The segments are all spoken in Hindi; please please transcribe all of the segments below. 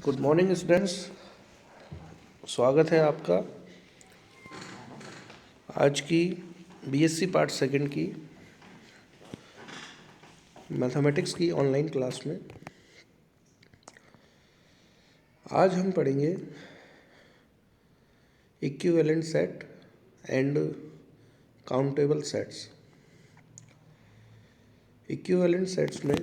गुड मॉर्निंग स्टूडेंट्स, स्वागत है आपका आज की बीएससी पार्ट सेकंड की मैथमेटिक्स की ऑनलाइन क्लास में। आज हम पढ़ेंगे equivalent set and countable sets. Equivalent sets में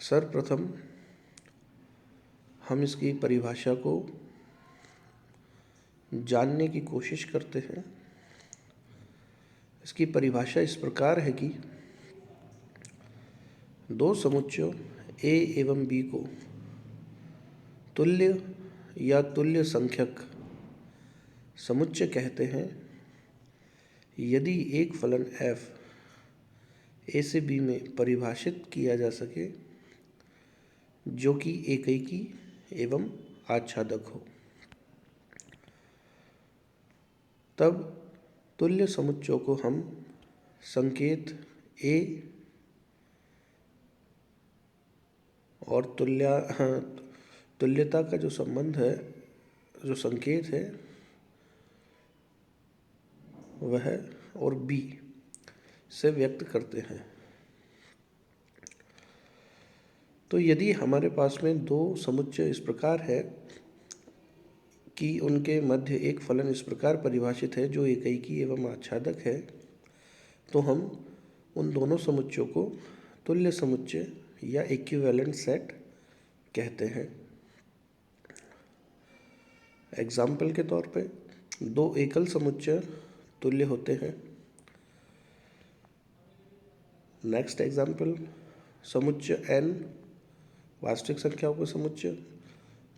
सर्वप्रथम हम इसकी परिभाषा को जानने की कोशिश करते हैं। इसकी परिभाषा इस प्रकार है कि दो समुच्चयों ए एवं बी को तुल्य या तुल्य संख्यक समुच्चय कहते हैं यदि एक फलन f ए से बी में परिभाषित किया जा सके जो कि एकैकी एवं आच्छादक हो, तब तुल्य समुच्चयों को हम संकेत a और तुल्यता का जो संबंध है, जो संकेत है वह और b से व्यक्त करते हैं। तो यदि हमारे पास में दो समुच्चय इस प्रकार है कि उनके मध्य एक फलन इस प्रकार परिभाषित है जो एकैकी एवं आच्छादक है, तो हम उन दोनों समुच्चयों को तुल्य समुच्चय या इक्विवेलेंट सेट कहते हैं। एग्जाम्पल के तौर पे दो एकल समुच्चय तुल्य होते हैं। नेक्स्ट एग्जाम्पल, समुच्चय n वास्तविक संख्याओं का समुच्चय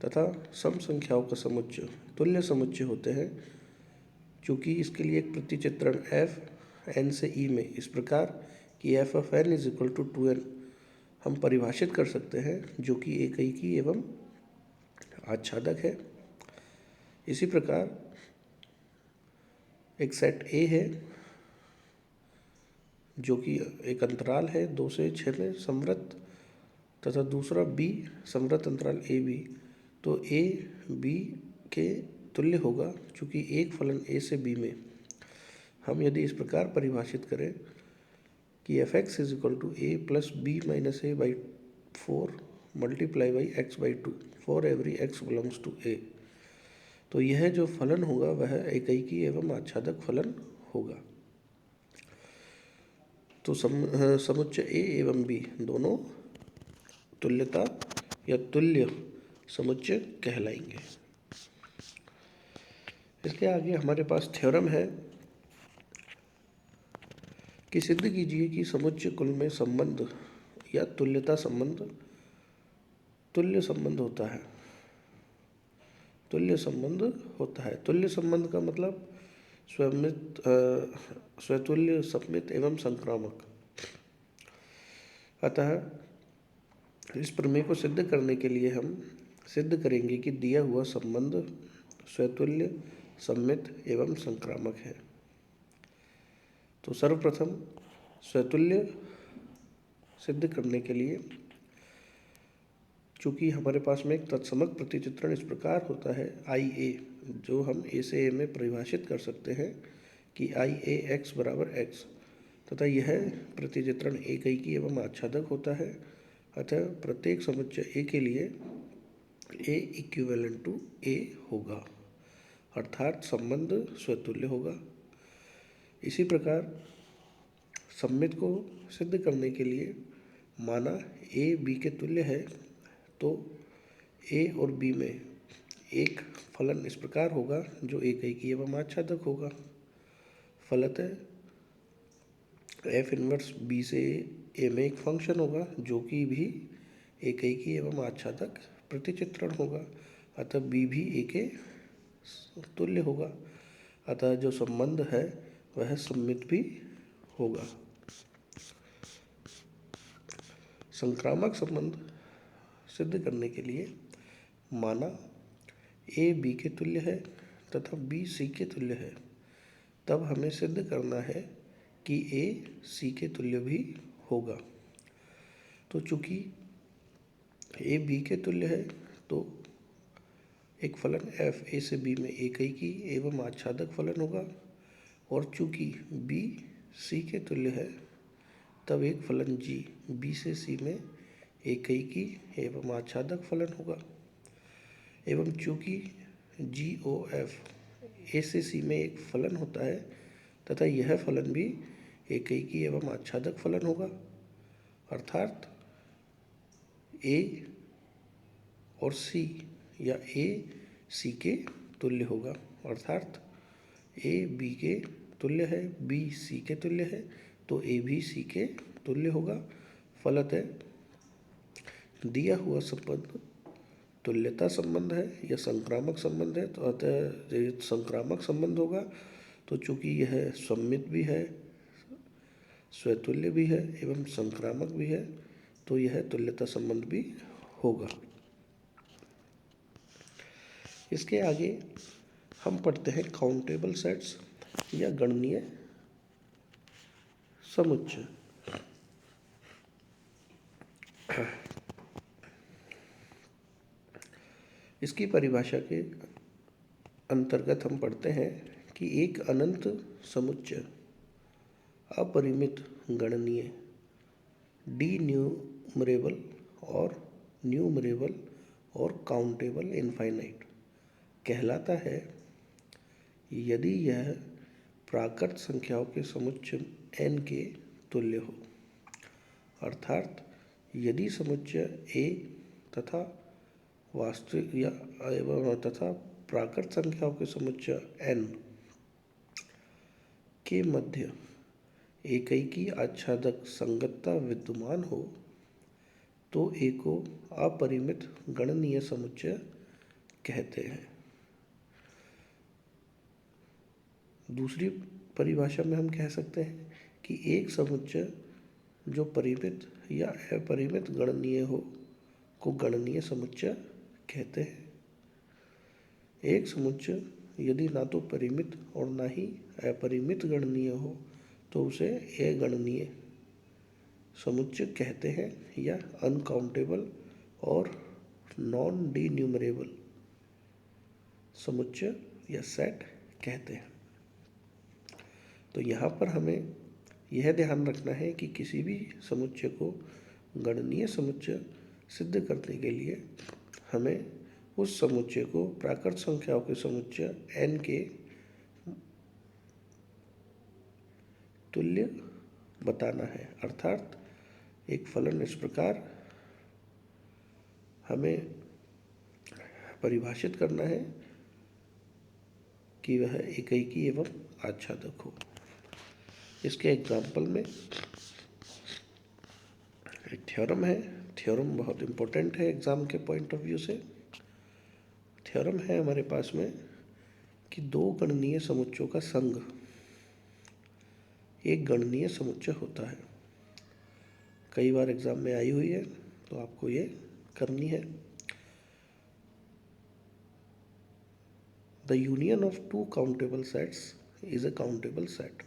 तथा सम संख्याओं का समुच्चय तुल्य समुच्चय होते हैं, क्योंकि इसके लिए एक प्रतिचित्रण f n से e में इस प्रकार कि f of n is equal to 2n हम परिभाषित कर सकते हैं, जो कि एकैकी एवं आच्छादक है। इसी प्रकार एक सेट A है जो कि एक अंतराल है 2 से 6 में समवृत्त, तथा दूसरा B समवृत्त अंतराल AB, तो A B के तुल्य होगा, चूँकि एक फलन A से B में हम यदि इस प्रकार परिभाषित करें कि f(x) is equal to a plus b minus a by 4 multiply by x by 2 for every x belongs to a, तो यह जो फलन होगा वह एकैकी एवं आच्छादक फलन होगा। तो समुच्चय a एवं b दोनों तुल्यता या तुल्य समुच्चय कहलाएंगे। इसके आगे हमारे पास थ्योरम है कि सिद्ध कीजिए कि समुच्चय कुल में संबंध या तुल्यता संबंध तुल्य संबंध होता है। तुल्य संबंध होता है। तुल्य संबंध का मतलब स्वतुल्य, सममित एवं संक्रामक। अतः इस प्रमेय को सिद्ध करने के लिए हम सिद्ध करेंगे कि दिया हुआ संबंध स्वतुल्य, सममित एवं संक्रामक है। तो सर्वप्रथम स्वतुल्य सिद्ध करने के लिए, चूँकि हमारे पास में एक तत्समक प्रतिचित्रण इस प्रकार होता है IA, जो हम A से A में परिभाषित कर सकते हैं कि IA x बराबर x, तथा यह प्रतिचित्रण एकैकी एवं आच्छादक होता है। अतः प्रत्येक समुच्चय A के लिए A इक्विवेलेंट टू A होगा, अर्थात संबंध स्वतुल्य होगा। इसी प्रकार सममित को सिद्ध करने के लिए माना A B के तुल्य है, तो A और B में एक फलन इस प्रकार होगा जो एकैकी एवं आच्छादक होगा। फलतः f इनवर्स B से A में एक फंक्शन होगा जो कि भी एकैकी एवं आच्छादक प्रतिचित्रण होगा। अतः B भी A के तुल्य होगा। अतः जो संबंध है वह सममित भी होगा। संक्रामक संबंध सिद्ध करने के लिए माना A B के तुल्य है तथा B C के तुल्य है, तब हमें सिद्ध करना है कि A C के तुल्य भी होगा। तो चूँकि A B के तुल्य है, तो एक फलन f a से b में एकैकी एवं आच्छादक फलन होगा, और चूंकि b c के तुल्य है तब एक फलन g b से c में एकैकी एवं आच्छादक फलन होगा, एवं चूंकि GOF a से c में एक फलन होता है तथा यह फलन भी एकैकी एवं आच्छादक फलन होगा, अर्थात a और c या a c के तुल्य होगा, अर्थात a b के तुल्य है, b c के तुल्य है, तो a भी c के तुल्य होगा। फलतः दिया हुआ संबंध तुल्यता संबंध है या संक्रामक संबंध है, तो अतः ये संक्रामक संबंध होगा। तो चूंकि यह सममित भी है, स्वतुल्य भी है एवं संक्रामक भी है, तो यह तुल्यता संबंध भी होगा। इसके आगे हम पढ़ते हैं काउंटेबल सेट्स या गणनीय समुच्चय। इसकी परिभाषा के अंतर्गत हम पढ़ते हैं कि एक अनंत समुच्चय अपरिमित गणनीय डी न्यूमरेबल और न्यूमरेबल और काउंटेबल इनफाइनाइट कहलाता है यदि यह प्राकृत संख्याओं के समुच्चय n के तुल्य हो, अर्थात यदि समुच्चय a तथा वास्तविक या तथा प्राकृत संख्याओं के समुच्चय n के मध्य एकैकी आच्छादक संगतता विद्यमान हो तो a को अपरिमित गणनीय समुच्चय कहते हैं। दूसरी परिभाषा में हम कह सकते हैं कि एक समुच्चय जो परिमित या अपरिमित गणनीय हो को गणनीय समुच्चय कहते हैं। एक समुच्चय यदि ना तो परिमित और ना ही अपरिमित गणनीय हो तो उसे अगणनीय समुच्चय कहते हैं या अनकाउंटेबल और नॉन डिन्यूमरेबल समुच्चय या सेट कहते हैं। तो यहाँ पर हमें यह ध्यान रखना है कि किसी भी समुच्चय को गणनीय समुच्चय सिद्ध करने के लिए हमें उस समुच्चय को प्राकृत संख्याओं के समुच्चय n के तुल्य बताना है, अर्थात एक फलन इस प्रकार हमें परिभाषित करना है कि वह एकैकी एवं आच्छादक हो। इसके एग्जाम्पल में एक थ्योरम है। थ्योरम बहुत इम्पोर्टेंट है एग्जाम के पॉइंट ऑफ व्यू से। थ्योरम है हमारे पास में कि दो गणनीय समुच्चयों का संघ एक गणनीय समुच्चय होता है। कई बार एग्जाम में आई हुई है तो आपको ये करनी है। The union of two countable sets is a countable set.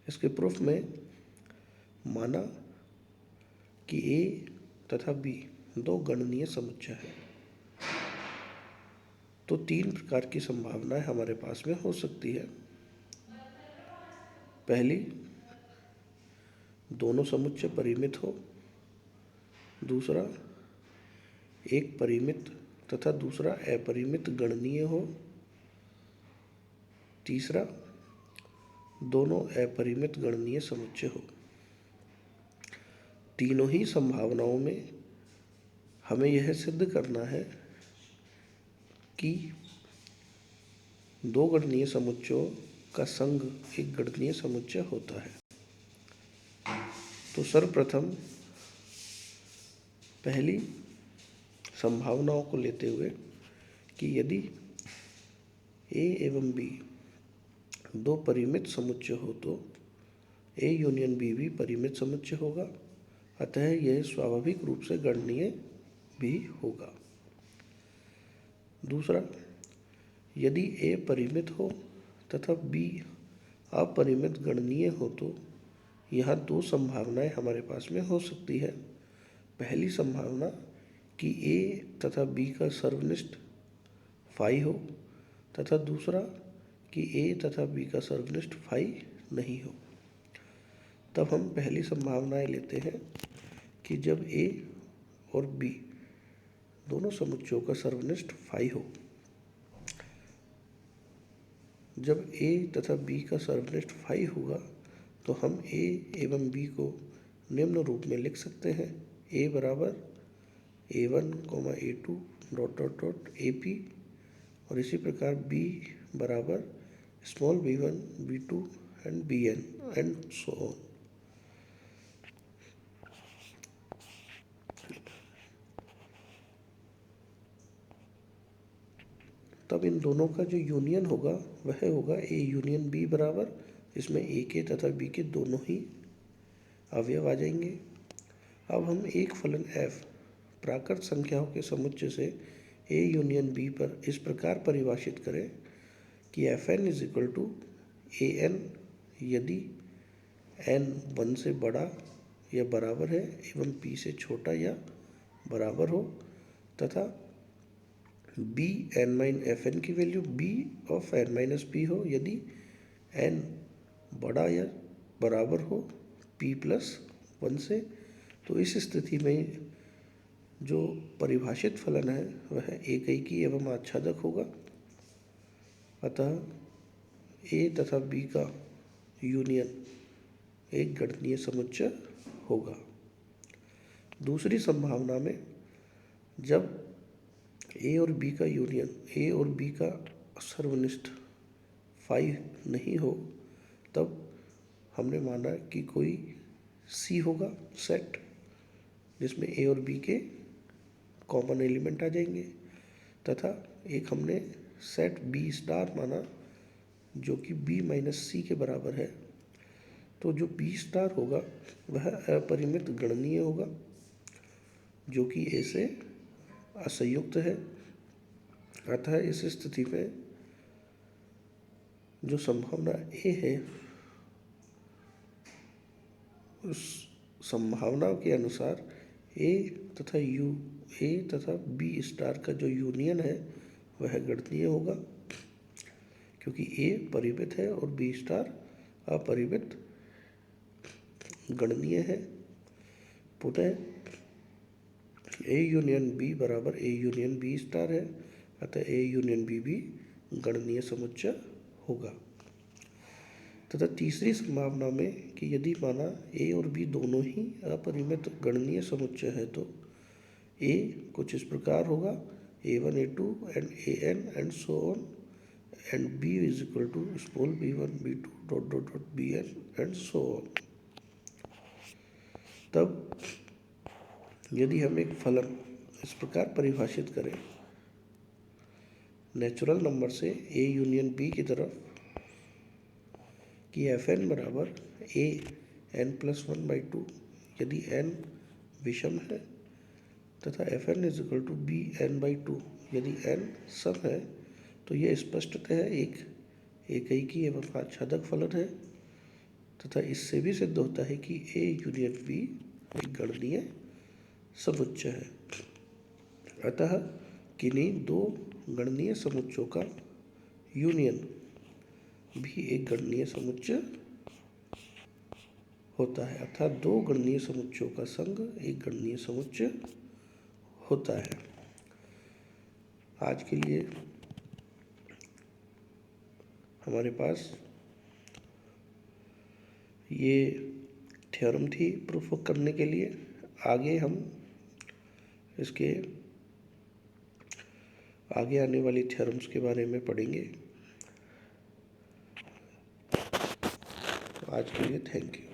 इसके प्रूफ में माना कि A तथा B दो गणनीय समुच्चय है, तो तीन प्रकार की संभावनाएं हमारे पास में हो सकती है। पहली, दोनों समुच्चय परिमित हो। दूसरा, एक परिमित तथा दूसरा अपरिमित गणनीय हो। तीसरा, दोनों अपरिमित गणनीय समुच्चय हो। तीनों ही संभावनाओं में हमें यह सिद्ध करना है कि दो गणनीय समुच्चयों का संघ एक गणनीय समुच्चय होता है। तो सर्वप्रथम पहली संभावनाओं को लेते हुए कि यदि A एवं B दो परिमित समुच्चय हो तो A यूनियन B भी परिमित समुच्चय होगा, अतः यह स्वाभाविक रूप से गणनीय भी होगा। दूसरा, यदि A परिमित हो तथा B अपरिमित गणनीय हो तो यहाँ दो संभावनाएं हमारे पास में हो सकती है। पहली संभावना कि ए तथा बी का सर्वनिष्ठ फाई हो, तथा दूसरा कि ए तथा बी का सर्वनिष्ठ फाई नहीं हो। तब हम पहली संभावनाएं लेते हैं कि जब ए और बी दोनों समुच्चयों का सर्वनिष्ठ फाई हो। जब ए तथा बी का सर्वनिष्ठ फाई होगा तो हम ए एवं बी को निम्न रूप में लिख सकते हैं। ए बराबर A1, A2 dot dot dot AP, और इसी प्रकार बी बराबर small b1, b2 and bn and so on. तब इन दोनों का जो यूनियन होगा वह होगा A यूनियन B बराबर, इसमें A के तथा B के दोनों ही अवयव आ जाएंगे। अब हम एक फलन f प्राकृत संख्याओं के समुच्चय से A यूनियन B पर इस प्रकार परिभाषित करें कि Fn is equal to An यदि n 1 से बड़ा या बराबर है एवं p से छोटा या बराबर हो, तथा b n-fn की वैल्यू b ऑफ n-p हो यदि n बड़ा या बराबर हो p+1 से। तो इस स्थिति में जो परिभाषित फलन है वह एकैकी एवं आच्छादक होगा। अतः a तथा b का यूनियन एक गणनीय समुच्चय होगा। दूसरी संभावना में जब ए और बी का यूनियन ए और बी का सर्वनिष्ठ फाई नहीं हो, तब हमने माना कि कोई सी होगा सेट जिसमें ए और बी के कॉमन एलिमेंट आ जाएंगे, तथा एक हमने सेट बी स्टार माना जो कि बी माइनस सी के बराबर है। तो जो बी स्टार होगा वह अपरिमित गणनीय होगा जो कि ए से असंयुक्त है। अतः इस स्थिति में जो संभावना ए है उस संभावना के अनुसार ए तथा बी स्टार का जो यूनियन है वह गणनीय होगा, क्योंकि ए परिमित है और बी स्टार अपरिमित गणनीय है। पुनः ए यूनियन बी बराबर ए यूनियन बी स्टार है, अतः ए यूनियन बी भी गणनीय समुच्चय होगा। तथा तीसरी संभावना में कि यदि माना ए और बी दोनों ही अपरिमित गणनीय समुच्चय है तो ए कुछ इस प्रकार होगा A1, A2 and An and so on, and B is equal to small b1, b2 dot dot dot bn and so on. तब यदि हम एक फलन इस प्रकार परिभाषित करें नेचुरल नंबर से ए यूनियन बी की तरफ कि Fn बराबर ए n+1/2 यदि n विषम है, तथा Fn is equal to b n/2 यदि n सम है, तो यह स्पष्टतः एक एकैकी एवं आच्छादक फलन है। तथा इससे भी सिद्ध होता है कि ए यूनियन बी एक गणनीय समुच्चय है। अतः किन्हीं दो गणनीय समुच्चयों का यूनियन भी एक गणनीय समुच्चय होता है, अर्थात दो गणनीय समुच्चयों का संघ एक गणनीय समुच्चय होता है। आज के लिए हमारे पास ये थ्योरम थी प्रूफ करने के लिए। आगे हम इसके आगे आने वाली थ्योरम्स के बारे में पढ़ेंगे। आज के लिए थैंक यू।